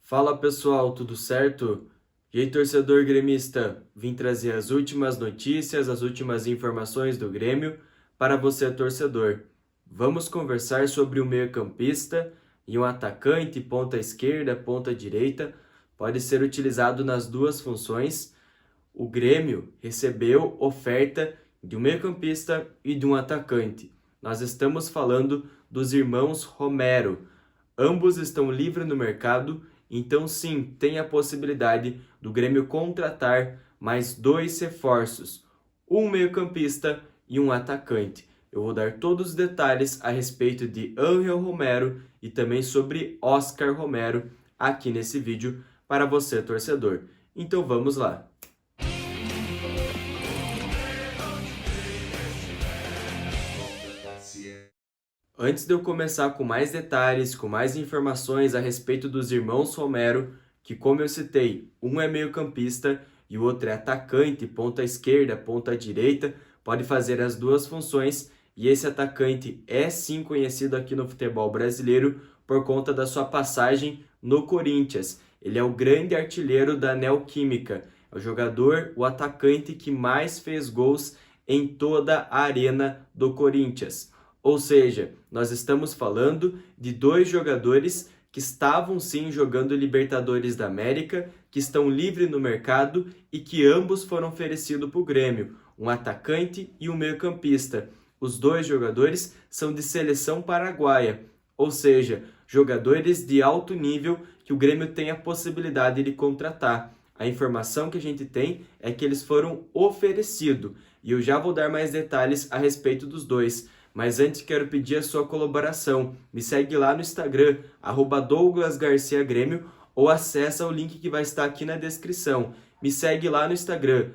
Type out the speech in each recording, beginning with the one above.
Fala pessoal, tudo certo? E aí, torcedor gremista, vim trazer as últimas notícias, as últimas informações do Grêmio para você, torcedor. Vamos conversar sobre o meio-campista e um atacante, ponta esquerda, ponta direita, pode ser utilizado nas duas funções. O Grêmio recebeu oferta de um meio-campista e de um atacante. Nós estamos falando dos irmãos Romero. Ambos estão livres no mercado, então sim, tem a possibilidade do Grêmio contratar mais dois reforços, um meio-campista e um atacante. Eu vou dar todos os detalhes a respeito de Ángel Romero e também sobre Oscar Romero aqui nesse vídeo para você, torcedor. Então vamos lá. Antes de eu começar com mais detalhes, com mais informações a respeito dos irmãos Romero, que como eu citei, um é meio-campista e o outro é atacante, ponta esquerda, ponta direita, pode fazer as duas funções, e esse atacante é sim conhecido aqui no futebol brasileiro por conta da sua passagem no Corinthians. Ele é o grande artilheiro da Neoquímica, é o jogador, o atacante que mais fez gols em toda a arena do Corinthians. Ou seja, nós estamos falando de dois jogadores que estavam sim jogando Libertadores da América, que estão livres no mercado e que ambos foram oferecidos para o Grêmio, um atacante e um meio-campista. Os dois jogadores são de seleção paraguaia, ou seja, jogadores de alto nível que o Grêmio tem a possibilidade de contratar. A informação que a gente tem é que eles foram oferecidos, e eu já vou dar mais detalhes a respeito dos dois. Mas antes quero pedir a sua colaboração. Me segue lá no Instagram, @DouglasGarciaGrêmio, ou acessa o link que vai estar aqui na descrição. Me segue lá no Instagram,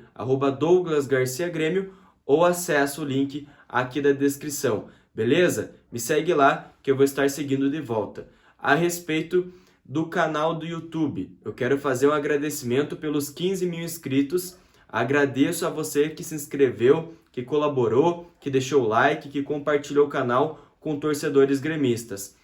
@DouglasGarciaGrêmio, ou acessa o link aqui da descrição. Beleza? Me segue lá que eu vou estar seguindo de volta. A respeito do canal do YouTube, eu quero fazer um agradecimento pelos 15 mil inscritos. Agradeço a você que se inscreveu, que colaborou, que deixou o like, que compartilhou o canal com torcedores gremistas.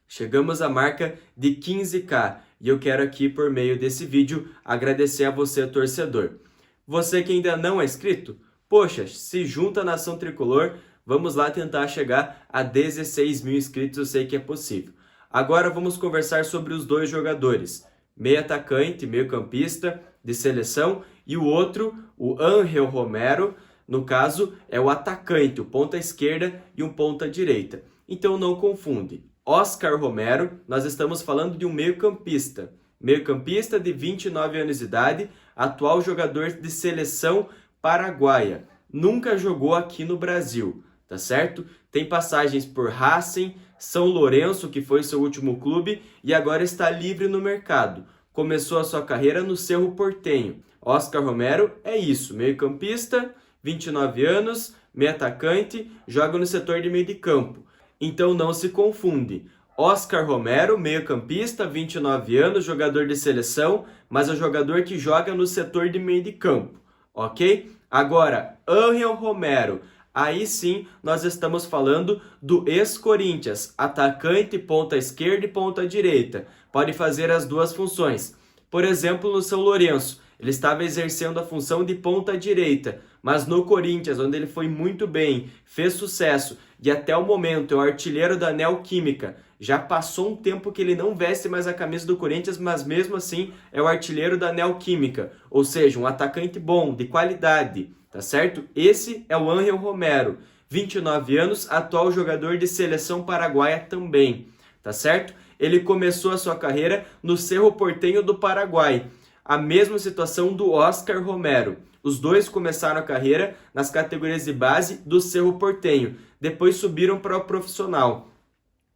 Chegamos à marca de 15k e eu quero aqui, por meio desse vídeo, agradecer a você, torcedor. Você que ainda não é inscrito, poxa, se junta à Nação Tricolor, vamos lá tentar chegar a 16 mil inscritos, eu sei que é possível. Agora vamos conversar sobre os dois jogadores, meio atacante, meio campista, de seleção, e o outro, o Ángel Romero, no caso, é o atacante, o ponta esquerda e um ponta direita. Então não confunde. Oscar Romero, nós estamos falando de um meio-campista. Meio-campista de 29 anos de idade, atual jogador de seleção paraguaia. Nunca jogou aqui no Brasil, tá certo? Tem passagens por Racing, São Lourenço, que foi seu último clube, e agora está livre no mercado. Começou a sua carreira no Cerro Porteño. Oscar Romero é isso, meio-campista, 29 anos, meio atacante, joga no setor de meio de campo. Então não se confunde. Oscar Romero, meio-campista, 29 anos, jogador de seleção, mas é o jogador que joga no setor de meio de campo, ok? Agora, Ángel Romero, aí sim nós estamos falando do ex-Corinthians, atacante, ponta esquerda e ponta direita. Pode fazer as duas funções. Por exemplo, no São Lourenço, ele estava exercendo a função de ponta direita, mas no Corinthians, onde ele foi muito bem, fez sucesso e até o momento é o artilheiro da Neoquímica. Já passou um tempo que ele não veste mais a camisa do Corinthians, mas mesmo assim é o artilheiro da Neoquímica, ou seja, um atacante bom, de qualidade, tá certo? Esse é o Ángel Romero, 29 anos, atual jogador de seleção paraguaia também, tá certo? Ele começou a sua carreira no Cerro Porteño do Paraguai. A mesma situação do Oscar Romero. Os dois começaram a carreira nas categorias de base do Cerro Porteño. Depois subiram para o profissional.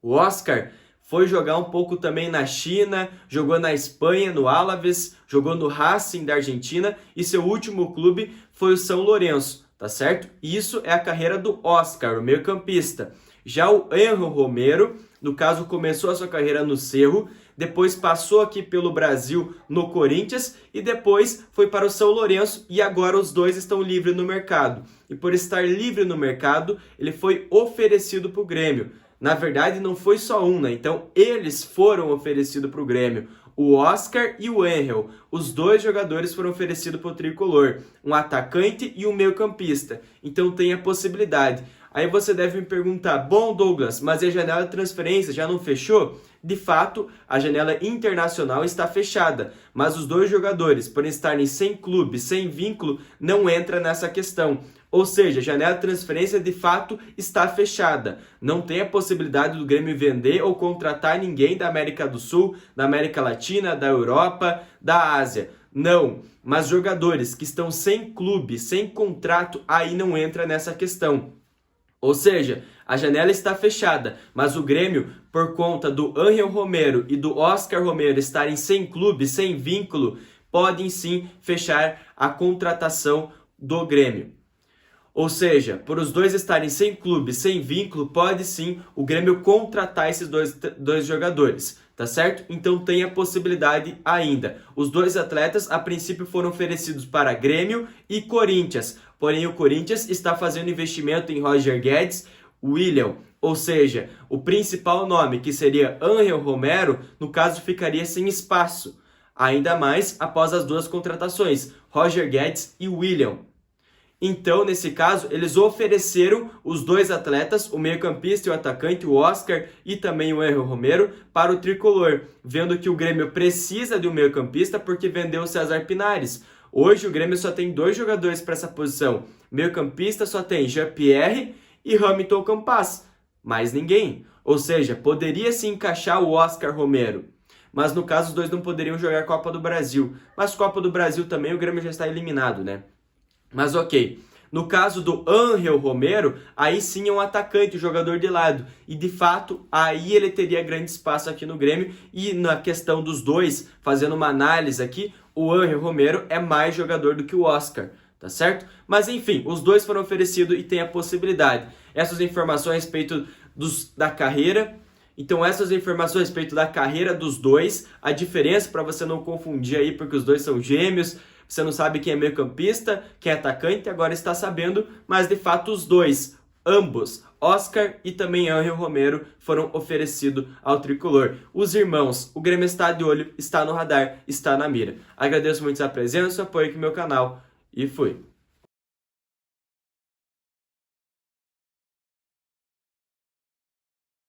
O Oscar foi jogar um pouco também na China, jogou na Espanha, no Alavés, jogou no Racing da Argentina e seu último clube foi o São Lourenço, tá certo? Isso é a carreira do Oscar, o meio-campista. Já o Ángel Romero, no caso, começou a sua carreira no Cerro, depois passou aqui pelo Brasil no Corinthians e depois foi para o São Lourenço e agora os dois estão livres no mercado. E por estar livre no mercado, ele foi oferecido para o Grêmio. Na verdade, não foi só um, né? Então, eles foram oferecidos para o Grêmio. o Oscar e o Angel. Os dois jogadores foram oferecidos para o tricolor, um atacante e um meio-campista. Então tem a possibilidade. Aí você deve me perguntar, bom Douglas, mas a janela de transferência já não fechou? De fato, a janela internacional está fechada, mas os dois jogadores, por estarem sem clube, sem vínculo, não entra nessa questão. Ou seja, a janela de transferência de fato está fechada. Não tem a possibilidade do Grêmio vender ou contratar ninguém da América do Sul, da América Latina, da Europa, da Ásia. Não, mas jogadores que estão sem clube, sem contrato, aí não entra nessa questão. Ou seja, a janela está fechada, mas o Grêmio, por conta do Angel Romero e do Oscar Romero estarem sem clube, sem vínculo, podem sim fechar a contratação do Grêmio. Ou seja, por os dois estarem sem clube, sem vínculo, pode sim o Grêmio contratar esses dois jogadores, tá certo? Então tem a possibilidade ainda. Os dois atletas, a princípio, foram oferecidos para Grêmio e Corinthians, porém o Corinthians está fazendo investimento em Roger Guedes, William, ou seja, o principal nome, que seria Angel Romero, no caso ficaria sem espaço, ainda mais após as duas contratações, Roger Guedes e William. Então, nesse caso, eles ofereceram os dois atletas, o meio-campista e o atacante, o Oscar e também o Angel Romero, para o tricolor, vendo que o Grêmio precisa de um meio-campista porque vendeu o César Pinares. Hoje o Grêmio só tem dois jogadores para essa posição. Meio-campista só tem Jean-Pierre e Hamilton Campas, mais ninguém. Ou seja, poderia se encaixar o Oscar Romero. Mas no caso os dois não poderiam jogar Copa do Brasil. Mas Copa do Brasil também o Grêmio já está eliminado, né? Mas ok, no caso do Angel Romero, aí sim é um atacante, um jogador de lado. E de fato, aí ele teria grande espaço aqui no Grêmio. E na questão dos dois, fazendo uma análise aqui, o Angel Romero é mais jogador do que o Oscar, tá certo? Mas enfim, os dois foram oferecidos e tem a possibilidade. Essas informações a respeito da carreira. Então essas informações a respeito da carreira dos dois, a diferença para você não confundir aí, porque os dois são gêmeos. Você não sabe quem é meio-campista, quem é atacante, agora está sabendo, mas de fato os dois, ambos, Oscar e também Angel Romero, foram oferecidos ao tricolor. Os irmãos, o Grêmio está de olho, está no radar, está na mira. Agradeço muito a presença, o apoio aqui no meu canal e fui!